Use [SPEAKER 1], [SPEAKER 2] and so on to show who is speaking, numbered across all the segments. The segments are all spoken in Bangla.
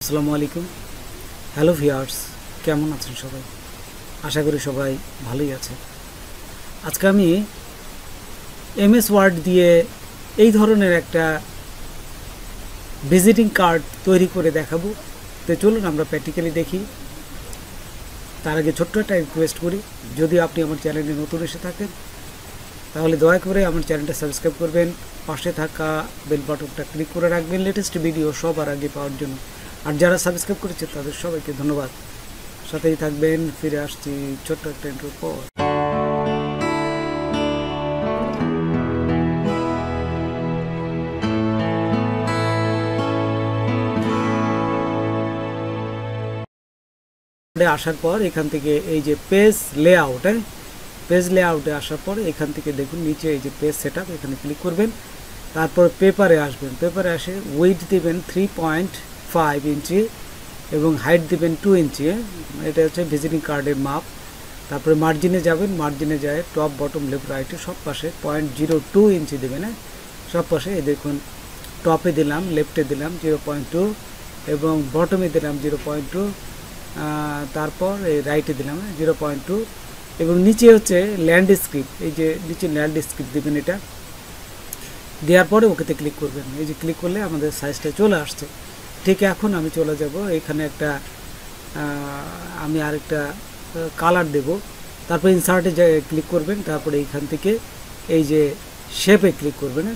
[SPEAKER 1] আসসালামু আলাইকুম। হ্যালো ভিউয়ার্স, কেমন আছেন সবাই? আশা করি সবাই ভালোই আছে। আজকে আমি এমএস ওয়ার্ড দিয়ে এই ধরনের একটা ভিজিটিং কার্ড তৈরি করে দেখাবো। তো চলুন আমরা প্র্যাকটিক্যালি দেখি। তার আগে ছোট্ট একটা রিকোয়েস্ট করি, যদি আপনি আমার চ্যানেলে নতুন এসে থাকেন তাহলে দয়া করে আমার চ্যানেলটা সাবস্ক্রাইব করবেন, পাশে থাকা বেল বাটনটা ক্লিক করে রাখবেন লেটেস্ট ভিডিও সবার আগে পাওয়ার জন্য। আর যারা সাবস্ক্রাইব করেছে তাদের সবাইকে ধন্যবাদ। সাথেই থাকবেন। ফিরে আসছি ছোট্ট একটা ইন্ট্রোর পর। আসার পর এখান থেকে এই যে পেজ লেআউট, পেজ লেআউটে আসার পর এখান থেকে দেখুন নিচে এই যে পেজ সেটআপ, এখানে ক্লিক করবেন। তারপর পেপারে আসবেন। পেপারে আসে উইডথ দিবেন 3.5 ইঞ্চি এবং হাইট দিবেন 2 ইঞ্চি। এটা হচ্ছে ভিজিটিং কার্ডের মাপ। তারপরে মার্জিনে যাবেন, মার্জিনে যায় টপ বটম লেফট রাইটে সব পাশে 0.02 ইঞ্চি দেবেন। সব পাশে এই দেখুন, টপে দিলাম, লেফটে দিলাম 0.2 এবং বটমে দিলাম 0.2, তারপর এই রাইটে দিলাম 0.2 এবং নিচে হচ্ছে ল্যান্ডস্কেপ। এই যে নিচে ল্যান্ডস্কেপ দেবেন, এটা দেওয়ার পরে ওকেতে ক্লিক করবেন। এই যে ক্লিক করলে আমাদের সাইজটা চলে আসছে। ঠিক এখন আমি চলে যাব এখানে একটা আমি আরেকটা কালার দেব। তারপর ইনসার্টে ক্লিক করবেন। তারপরে এইখান থেকে এই যে শেপে ক্লিক করবেন।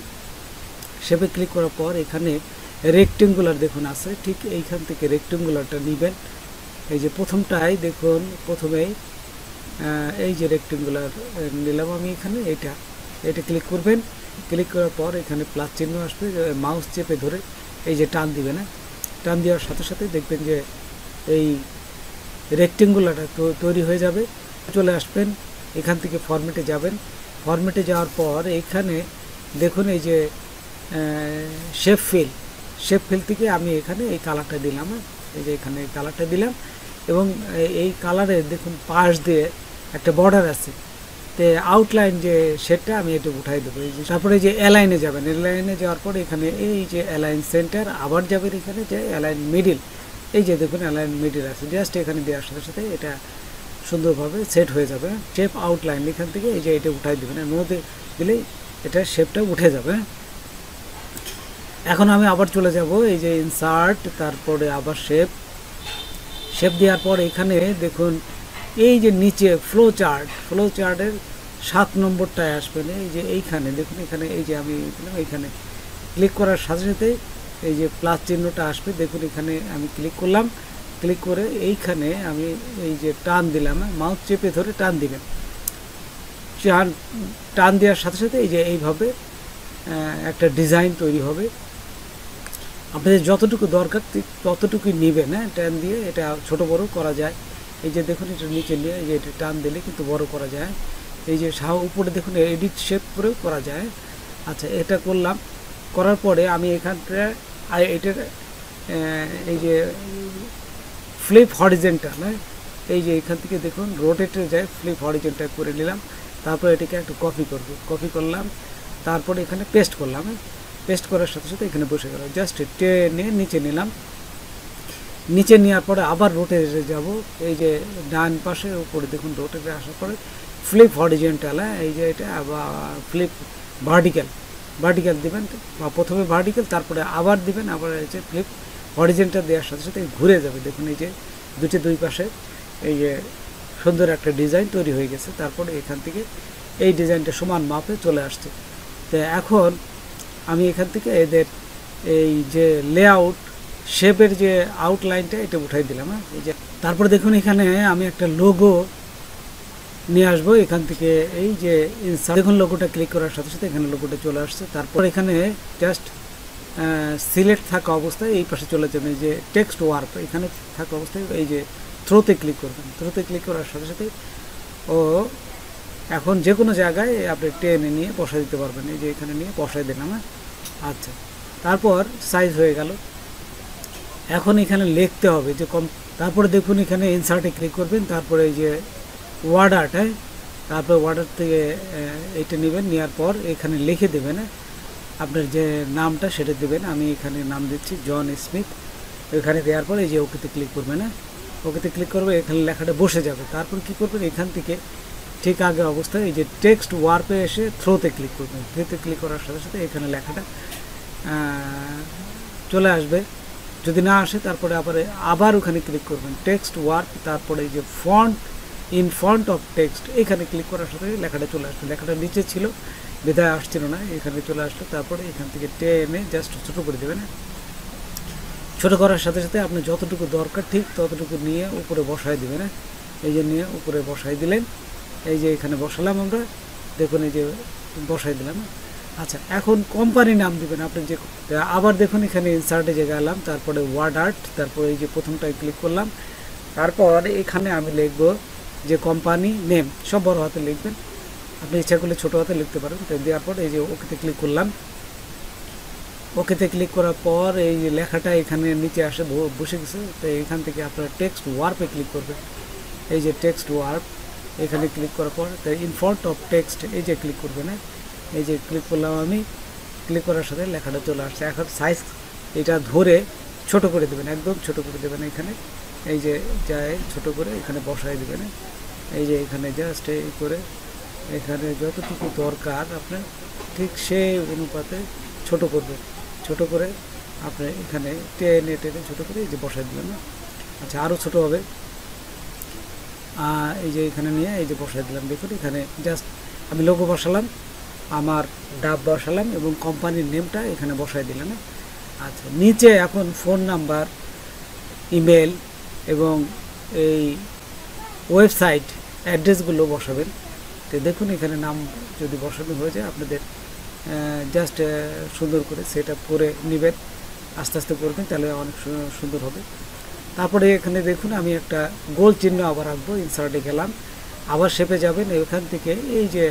[SPEAKER 1] শেপে ক্লিক করার পর এখানে রেক্টেঙ্গুলার দেখুন আছে, ঠিক এইখান থেকে রেক্টেঙ্গুলারটা নেবেন। এই যে প্রথমটাই দেখুন, প্রথমেই এই যে রেক্টেঙ্গুলার নিলাম আমি এখানে, এটা ক্লিক করবেন। ক্লিক করার পর এখানে প্লাস চিহ্ন আসবে, মাউস চেপে ধরে এই যে টান দিবেন। টান দেওয়ার সাথে সাথে দেখবেন যে এই রেক্টেঙ্গুলারটা তৈরি হয়ে যাবে। চলে আসবেন, এখান থেকে ফরম্যাটে যাবেন। ফরম্যাটে যাওয়ার পর এখানে দেখুন এই যে শেপ ফিল থেকে আমি এখানে এই কালারটা দিলাম। এই যে এখানে এই কালারটা দিলাম এবং এই কালারের দেখুন পাশ দিয়ে একটা বর্ডার আছে। তো আউটলাইন যে শেডটা আমি এটা উঠাই দেবো। এই যে তারপরে যে অ্যালাইনে যাবেন, অ্যালাইনে যাওয়ার পরে এখানে এই যে অ্যালাইন সেন্টার, আবার যাবেন এখানে যে অ্যালাইন মিডিল। এই যে দেখুন অ্যালাইন মিডিল আছে, জাস্ট এখানে দেওয়ার সাথে সাথে এটা সুন্দরভাবে সেট হয়ে যাবে। শেপ আউটলাইন এখান থেকে এই যে এটা উঠাই দেবেন, মধ্যে দিলেই এটা শেপটা উঠে যাবে। এখন আমি আবার চলে যাব এই যে ইনসার্ট, তারপরে আবার শেপ দেওয়ার পর এখানে দেখুন এই যে নিচে ফ্লো চার্টের 7 নম্বরটায় আসবেন। এই যে এইখানে দেখুন, এখানে এই যে আমি এইখানে ক্লিক করার সাথে সাথে এই যে প্লাস চিহ্নটা আসবে। দেখুন এখানে আমি ক্লিক করলাম, ক্লিক করে এইখানে আমি এই যে টান দিলাম, মাউস চেপে ধরে টান দিবেন। টান দেওয়ার সাথে সাথে এই যে এইভাবে একটা ডিজাইন তৈরি হবে। আপনাদের যতটুকু দরকার ততটুকুই নেবেন। টান দিয়ে এটা ছোট বড় করা যায়। এই যে দেখুন এটা নিচে নিয়ে এই যে এটা টান দিলে কিন্তু বড় করা যায়। এই যে উপরে দেখুন এডিট শেপ করেও করা যায়। আচ্ছা, এটা করলাম, করার পরে আমি এখানটা এটার এই যে ফ্লিপ হরিজেন্টাল, এই যে এখান থেকে দেখুন রোটেটে যায়, ফ্লিপ হরিজেন্টাল করে নিলাম। তারপর এটাকে একটু কপি করলাম, তারপরে এখানে পেস্ট করলাম। পেস্ট করার সাথে সাথে এখানে বসে গেল। জাস্ট টেনে নিচে নিলাম। নিচে নেওয়ার পরে আবার রোটেটে যাব। এই যে ডান পাশে উপরে দেখুন রোটেটে আসার পরে ফ্লিপ হরিজেন্টাল, এই যে এটা আবার ফ্লিপ ভার্টিক্যাল দিবেন, বা প্রথমে ভার্টিক্যাল তারপরে আবার দিবেন, আবার এই যে ফ্লিপ হরিজেন্টাল দেওয়ার সাথে সাথে ঘুরে যাবে। দেখুন এই যে দুই পাশে এই যে সুন্দর একটা ডিজাইন তৈরি হয়ে গেছে। তারপরে এখান থেকে এই ডিজাইনটা সমান মাপে চলে আসছে। তো এখন আমি এখান থেকে এদের এই যে লেআউট শেপের যে আউটলাইনটা এটা উঠাই দিলাম। এই যে তারপরে দেখুন এখানে আমি একটা লোগো নিয়ে আসবো এখান থেকে। এই যে ইনসার্ট দেখুন, লোগোটা ক্লিক করার সাথে সাথে এখানে লোগোটা চলে আসছে। তারপর এখানে জাস্ট সিলেক্ট থাকা অবস্থায় এই পাশে চলে যাবে, যে টেক্সট ওয়ার্ক এখানে থাকা অবস্থায় এই যে থ্রোতে ক্লিক করবেন। থ্রোতে ক্লিক করার সাথে সাথে ও এখন যে কোনো জায়গায় আপনি টেনে নিয়ে বসাই দিতে পারবেন। এই যে এখানে নিয়ে বসাই দিলাম। আচ্ছা, তারপর সাইজ হয়ে গেল। এখন এখানে লিখতে হবে যে তারপরে দেখুন এখানে ইনসার্টে ক্লিক করবেন। তারপরে এই যে ওয়ার্ড আর্ট, তারপরে ওয়ার্ড আর্ট থেকে এটা নেবেন, নেওয়ার পর এখানে লিখে দেবেন আপনার যে নামটা সেটা দেবেন। আমি এখানে নাম দিচ্ছি জন স্মিথ। এখানে দেওয়ার পর এই যে ওকেতে ক্লিক করবেন, হ্যাঁ ওকেতে ক্লিক করবে, এখানে লেখাটা বসে যাবে। তারপর কি করবেন, এখান থেকে ঠিক আগের অবস্থায় এই যে টেক্সট ওয়ার্পে এসে থ্রোতে ক্লিক করবেন। থ্রোতে ক্লিক করার সাথে সাথে এখানে লেখাটা চলে আসবে। যদি না আসে তারপরে আবার ওখানে ক্লিক করবেন টেক্সট ওয়ার্প, তারপরে এই যে font in front of text এখানে ক্লিক করার সাথে লেখাটা চলে আসবে। লেখাটা নিচে ছিল বিধায় আসছিল না, এখানে চলে আসলো। তারপরে এখান থেকে টেনে জাস্ট ছোটো করে দেবেন। ছোটো করার সাথে সাথে আপনি যতটুকু দরকার ঠিক ততটুকু নিয়ে উপরে বসাই দেবেন। এই যে নিয়ে উপরে বসাই দিলেন, এই যে এখানে বসালাম আমরা, দেখুন এই যে বসাই দিলাম। আচ্ছা, এখন কোম্পানি নাম দিবেন আপনি যে, আবার দেখুন এখানে ইনসার্টে যে গেলাম, তারপরে ওয়ার্ড আর্ট, তারপরে এই যে প্রথমটায় ক্লিক করলাম। তারপর এখানে আমি লিখব যে কোম্পানি নেম, সব বড় হাতে লিখবেন, আপনি ইচ্ছা করলে ছোটো হাতে লিখতে পারেন। তো দেওয়ার পর এই যে ওকেতে ক্লিক করলাম। ওকেতে ক্লিক করার পর এই যে লেখাটা এখানে নিচে আসে বসে গেছে। তো এখান থেকে আপনারা টেক্সট ওয়ার্পে ক্লিক করবেন। এই যে টেক্সট ওয়ার্প এখানে ক্লিক করার পর ইন ফ্রন্ট অফ টেক্সট এই যে ক্লিক করবেন। এই যে ক্লিক করলাম আমি, ক্লিক করার সাথে লেখাটা চলে আসছে। এখন সাইজ এটা ধরে ছোট করে দেবেন, একদম ছোট করে দেবেন। এখানে এই যে যায় ছোট করে এখানে বসাই দেবেন। এই যে এখানে জাস্ট এই করে এখানে যতটুকু দরকার আপনার ঠিক সেই অনুপাতে ছোট করবেন। ছোট করে আপনি এখানে টেনে টেনে ছোটো করে এই যে বসাই দিলেন না। আচ্ছা, আরও ছোটো হবে, এই যে এখানে নিয়ে এই যে বসাই দিলাম। দেখুন এখানে জাস্ট আমি লোগো বসালাম, আমার ডাব বসালাম এবং কোম্পানির নেমটা এখানে বসাই দিলাম। আচ্ছা, নিচে এখন ফোন নাম্বার, ইমেল এবং এই ওয়েবসাইট অ্যাড্রেসগুলো বসাবেন। তো দেখুন এখানে নাম যদি বসানো হয়ে যায় আপনাদের জাস্ট সুন্দর করে সেট আপ করে নেবেন, আস্তে আস্তে করবেন, তাহলে অনেক সুন্দর হবে। তারপরে এখানে দেখুন আমি একটা গোল চিহ্ন আবার আঁকবো। ইনসার্টে গেলাম, আবার শেপে যাবেন। এখান থেকে এই যে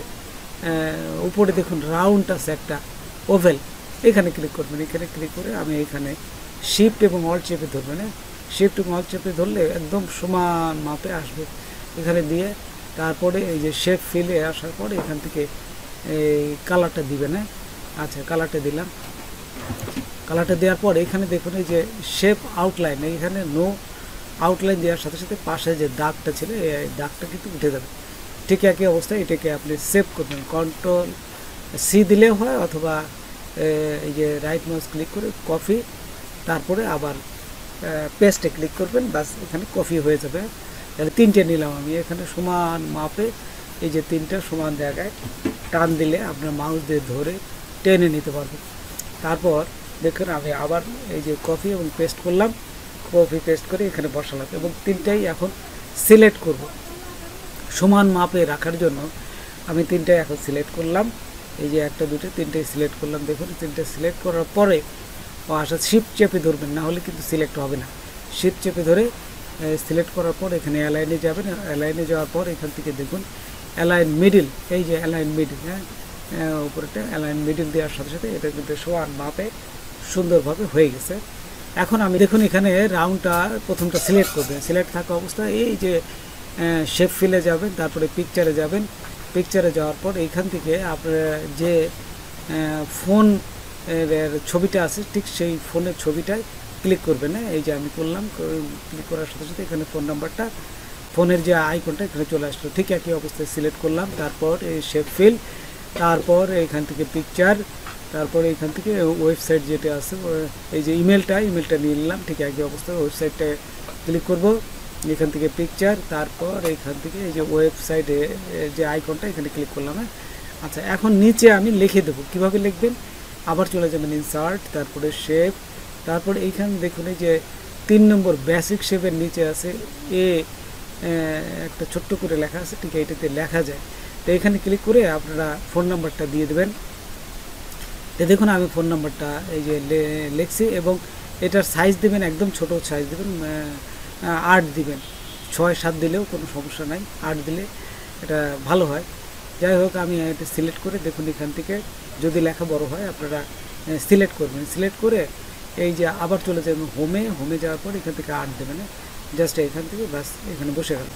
[SPEAKER 1] উপরে দেখুন রাউন্ড আছে একটা ওভেল, এখানে ক্লিক করবেন। এখানে ক্লিক করে আমি এখানে শিফট এবং অল্ট চেপে ধরবেন। শিফট এবং অল্ট চেপে ধরলে একদম সমান মাপে আসবে। এখানে দিয়ে তারপরে এই যে শেপ ফিলে আসার পরে এখান থেকে এই কালারটা দিবেন। আচ্ছা, কালারটা দিলাম। কালারটা দেওয়ার পর এখানে দেখুন এই যে শেপ আউটলাইন, এইখানে নো আউটলাইন দেওয়ার সাথে সাথে পাশে যে দাগটা ছিল এই দাগটা কিন্তু উঠে যাবে। ঠিক একই অবস্থায় এটাকে আপনি সেভ করবেন, কন্ট্রোল সি দিলেও হয়, অথবা এই যে রাইট মাউস ক্লিক করে কপি, তারপরে আবার পেস্টে ক্লিক করবেন, বাস এখানে কপি হয়ে যাবে। তাহলে তিনটে নিলাম আমি, এখানে সমান মাপে এই যে তিনটা সমান জায়গায় টান দিলে আপনার মাউস দিয়ে ধরে টেনে নিতে পারবেন। তারপর দেখুন আমি আবার এই যে কপি এবং পেস্ট করলাম, কপি পেস্ট করে এখানে বসালাম এবং তিনটাই এখন সিলেক্ট করব। সমান মাপে রাখার জন্য আমি তিনটাই এখন সিলেক্ট করলাম। এই যে একটা দুটো তিনটাই সিলেক্ট করলাম। দেখুন তিনটে সিলেক্ট করার পরে আচ্ছা, শিফট চেপে ধরবেন, না হলে কিন্তু সিলেক্ট হবে না। শিফট চেপে ধরে সিলেক্ট করার পর এখানে অ্যালাইনে যাবেন। অ্যালাইনে যাওয়ার পর এখান থেকে দেখুন অ্যালাইন মিডিল, এই যে অ্যালাইন মিডিল, উপরেটা অ্যালাইন মিডিল দেওয়ার সাথে সাথে এটা কিন্তু সমান মাপে সুন্দরভাবে হয়ে গেছে। এখন আমি দেখুন এখানে রাউন্ডটা প্রথমটা সিলেক্ট করবেন। সিলেক্ট থাকা অবস্থায় এই যে শেপ ফিলে যাবেন, তারপরে পিকচারে যাবেন। পিকচারে যাওয়ার পর এইখান থেকে আপনার যে ফোন এর ছবিটা আছে ঠিক সেই ফোনের ছবিটায় ক্লিক করবেন। এই যে আমি করলাম, ক্লিক করার সাথে সাথে এখানে ফোন নাম্বারটা, ফোনের যে আইকনটা এখানে চলে আসলো। ঠিক একই অবস্থায় সিলেক্ট করলাম, তারপর এই শেপ ফিল, তারপর এখান থেকে পিকচার, তারপরে এখান থেকে ওয়েবসাইট যেটা আছে এই যে ইমেলটা নিয়ে নিলাম। ঠিক একই অবস্থায় ওয়েবসাইটটা ক্লিক করব, এখান থেকে পিকচার, তারপর এখান থেকে এই যে ওয়েবসাইটে যে আইকনটা এখানে ক্লিক করলাম। আচ্ছা, এখন নিচে আমি লিখে দেবো। কীভাবে লিখবেন, আবার চলে যাবেন ইনসার্ট, তারপরে শেপ, তারপর এইখানে দেখুন এই যে 3 নম্বর বেসিক শেপের নিচে আছে একটা ছোট্ট করে লেখা আছে, ঠিক এইটাতে লেখা যায়। তো এখানে ক্লিক করে আপনারা ফোন নাম্বারটা দিয়ে দেবেন। তো দেখুন আমি ফোন নাম্বারটা এই যে লিখছি এবং এটার সাইজ দেবেন, একদম ছোট সাইজ দেবেন, 8 দিবেন। 6-7 দিলেও কোনো সমস্যা নাই, 8 দিলে এটা ভালো হয়। যাই হোক, আমি এটা সিলেক্ট করে দেখুন এখান থেকে যদি লেখা বড় হয় আপনারা সিলেক্ট করবেন। সিলেক্ট করে এই যে আবার চলে যাবেন হোমে যাওয়ার পর এখান থেকে 8 দেবেন। জাস্ট এখান থেকে বাস এখানে বসে গেল।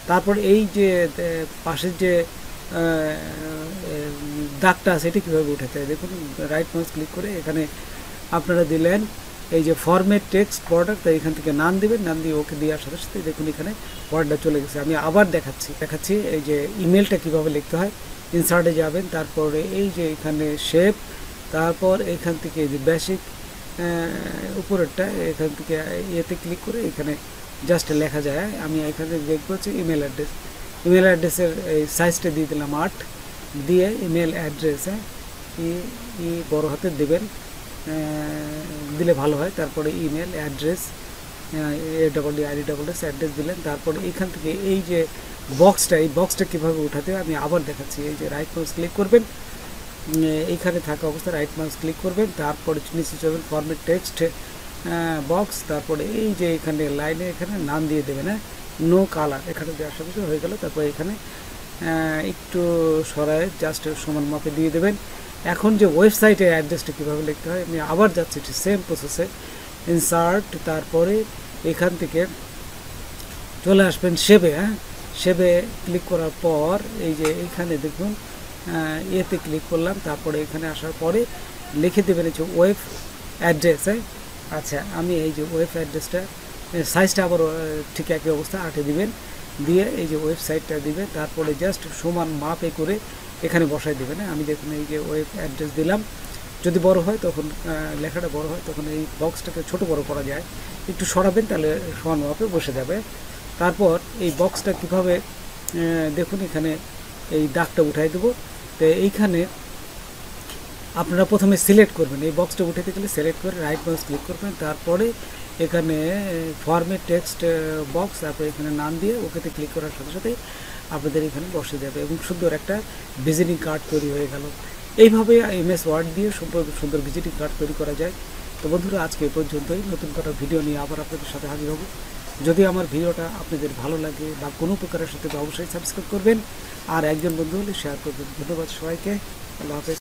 [SPEAKER 1] তারপর এই যে পাশের যে দাগটা আছে এটি কীভাবে উঠাতে হয় দেখুন, রাইট মাউস ক্লিক করে এখানে আপনারা দিলেন এই যে ফরম্যাট টেক্সট বর্ডার, তাই এখান থেকে নাম দিবেন, নাম দিয়ে ওকে দেওয়ার সাথে সাথে দেখুন এখানে বর্ডারটা চলে গেছে। আমি আবার দেখাচ্ছি এই যে ইমেলটা কিভাবে লিখতে হয়। ইনসার্টে যাবেন, তারপরে এই যে এখানে শেপ, তারপর এখান থেকে এই যে বেসিক উপরেরটা, এখান থেকে ইয়েতে ক্লিক করে এখানে জাস্ট লেখা যায়। আমি এখানে দেখবো হচ্ছে ইমেল অ্যাড্রেস। ইমেল অ্যাড্রেসের এই সাইজটা দিয়ে দিলাম 8, দিয়ে ইমেল অ্যাড্রেস ই বড় হাতে দেবেন, দিলে ভালো হয়। তারপরে ইমেল অ্যাড্রেস ADDRESS অ্যাড্রেস দিলেন। তারপরে এইখান থেকে এই যে বক্সটা, এই বক্সটা কীভাবে উঠাতে হয় আমি আবার দেখাচ্ছি। এই যে রাইট মাউস ক্লিক করবেন, এইখানে থাকা অবস্থায় রাইট মাউস ক্লিক করবেন, তারপরে নিচে যাবেন ফরম্যাট টেক্সট বক্স, তারপরে এই যে এখানে লাইনে এখানে নাম দিয়ে দেবেন, নো কালার, এখানে দেওয়ার সাথে সাথে হয়ে গেল। তারপরে এখানে একটু সরায় জাস্ট সমান মাপে দিয়ে দেবেন। এখন যে ওয়েবসাইটের অ্যাড্রেসটা কীভাবে লিখতে হয় আমি আবার যাচ্ছি সেম প্রসেসে। ইনসার্ট, তারপরে এখান থেকে চলে আসবেন শেপে। শেপে ক্লিক করার পর এই যে এইখানে দেখুন এতে ক্লিক করলাম, তারপরে এখানে আসার পরে লিখে দেবেন হচ্ছে ওয়েব অ্যাড্রেস। আচ্ছা, আমি এই যে ওয়েব অ্যাড্রেসটা সাইজটা আবার ঠিক একই অবস্থা 8-এ দিবেন, দিয়ে এই যে ওয়েবসাইটটা দিবেন, তারপরে জাস্ট সমান মাপে করে এখানে বসাই দেবেন। আমি দেখুন এই যে ওয়েব অ্যাড্রেস দিলাম, যদি বড় হয় তখন লেখাটা বড় হয় তখন এই বক্সটাকে ছোট বড় করা যায়, একটু সরাবেন তাহলে সমান মাপে বসে যাবে। তারপর এই বক্সটা কীভাবে দেখুন এখানে এই দাগটা উঠাই দেবো। তো এইখানে আপনারা প্রথমে সিলেক্ট করবেন, এই বক্সটা উঠাতে গেলে সিলেক্ট করে রাইট মাউস ক্লিক করবেন, তারপরে এখানে ফরম্যাট টেক্সট বক্স, তারপরে এখানে নাম দিয়ে ওকেতে ক্লিক করার সাথে সাথে আপনাদের এখানে বসে যাবে এবং সুন্দর একটা ভিজিটিং কার্ড তৈরি হয়ে গেল। এইভাবে MS ওয়ার্ড দিয়ে সুন্দর ভিজিটিং কার্ড তৈরি করা যায়। তো বন্ধুরা, আজকে এই পর্যন্তই। নতুন একটা ভিডিও নিয়ে আবার আপনাদের সাথে হাজির হব। যদি আমার ভিডিওটা আপনাদের ভালো লাগে বা কোনো প্রকারের সাথে অবশ্যই সাবস্ক্রাইব করবেন, আর একজন বন্ধু হলে শেয়ার করবেন। ধন্যবাদ সবাইকে, আল্লাহ হাফেজ।